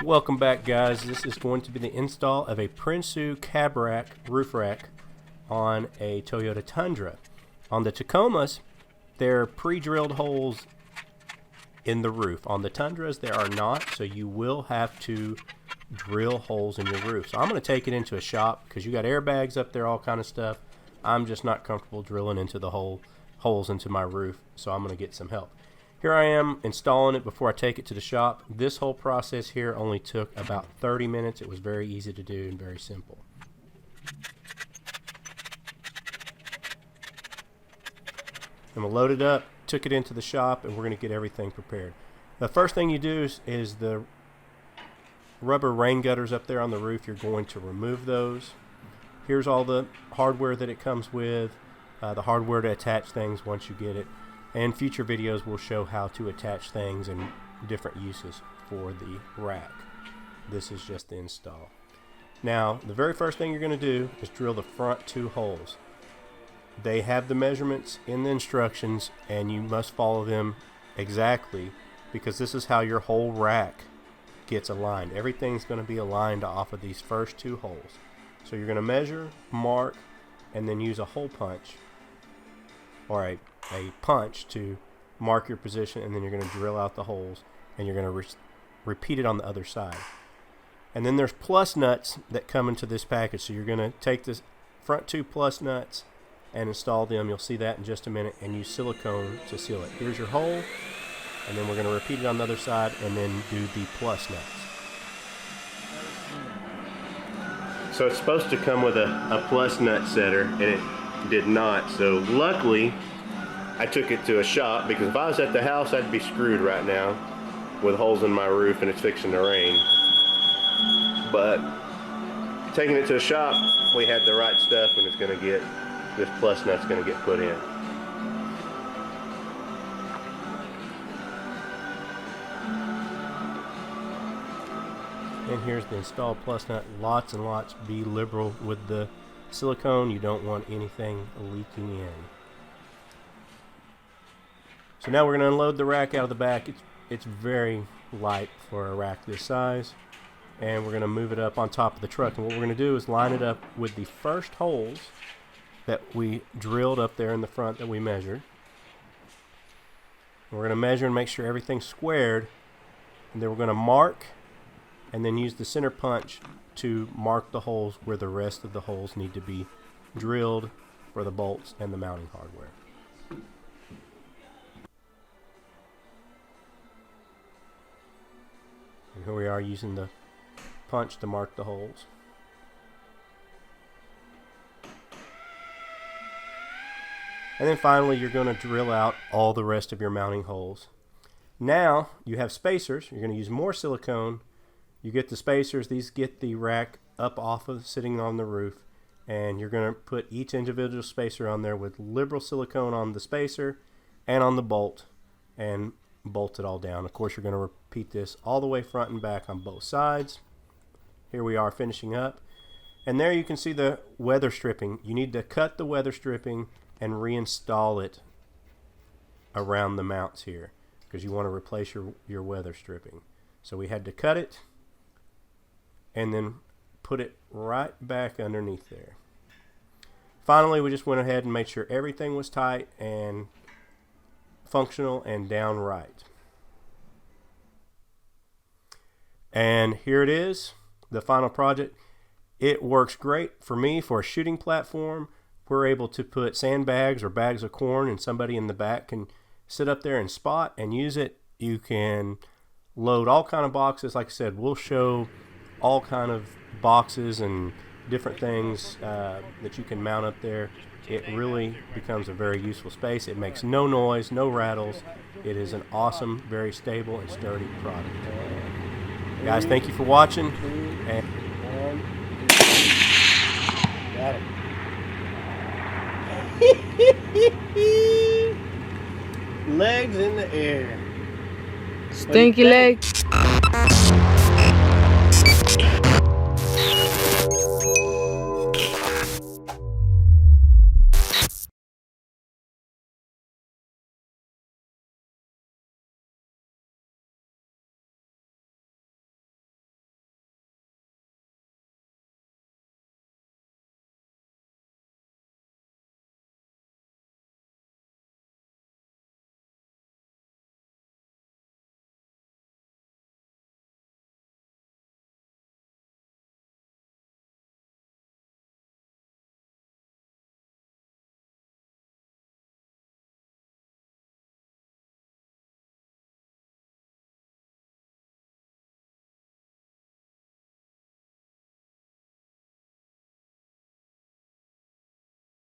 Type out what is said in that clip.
Welcome back, guys. This is going to be the install of a Prinsu Cabrack roof rack on a Toyota Tundra. On the Tacomas, there are pre-drilled holes in the roof. On the Tundras, there are not, so you will have to drill holes in your roof. So I'm going to take it into a shop because you got airbags up there, all kind of stuff. I'm just not comfortable drilling into the holes into my roof, so I'm going to get some help. Here I am installing it before I take it to the shop. This whole process here only took about 30 minutes. It was very easy to do and very simple. I'm going to load it up, took it into the shop, and we're going to get everything prepared. The first thing you do is the rubber rain gutters up there on the roof. You're going to remove those. Here's all the hardware that it comes with, the hardware to attach things once you get it. And future videos will show how to attach things and different uses for the rack. This is just the install. Now, the very first thing you're going to do is drill the front two holes. They have the measurements in the instructions, and you must follow them exactly because this is how your whole rack gets aligned. Everything's going to be aligned off of these first two holes. So you're going to measure, mark, and then use a hole punch or a punch to mark your position, and then you're going to drill out the holes, and you're going to repeat it on the other side. And then there's plus nuts that come into this package, so you're going to take this front two plus nuts and install them. You'll see that in just a minute, and use silicone to seal it. Here's your hole, and then we're going to repeat it on the other side and then do the plus nuts. So it's supposed to come with a plus nut setter, and it did not. So luckily I took it to a shop, because if I was at the house I'd be screwed right now with holes in my roof and it's fixing to rain. But taking it to a shop, we had the right stuff, and it's going to get, this plus nut's going to get put in. And here's the installed plus nut. Lots and lots. Be liberal with the silicone. You don't want anything leaking in. So now we're going to unload the rack out of the back. It's very light for a rack this size. And we're going to move it up on top of the truck. And what we're going to do is line it up with the first holes that we drilled up there in the front that we measured. We're going to measure and make sure everything's squared. And then we're going to mark and then use the center punch to mark the holes where the rest of the holes need to be drilled for the bolts and the mounting hardware. And here we are using the punch to mark the holes. And then finally you're going to drill out all the rest of your mounting holes. Now you have spacers. You're going to use more silicone. You get the spacers. These get the rack up off of sitting on the roof, and you're going to put each individual spacer on there with liberal silicone on the spacer and on the bolt, and bolt it all down. Of course, you're going to repeat this all the way front and back on both sides. Here we are finishing up, and there you can see the weather stripping. You need to cut the weather stripping and reinstall it around the mounts here, because you want to replace your weather stripping. So we had to cut it and then put it right back underneath there. Finally, we just went ahead and made sure everything was tight and functional and down right. And here it is, the final project. It works great for me for a shooting platform. We're able to put sandbags or bags of corn, and somebody in the back can sit up there and spot and use it. You can load all kind of boxes. Like I said, we'll show all kind of boxes and different things that you can mount up there. It really becomes a very useful space. It makes no noise, no rattles. It is an awesome, very stable and sturdy product. Guys, thank you for watching. And got it. Legs in the air. Stinky leg.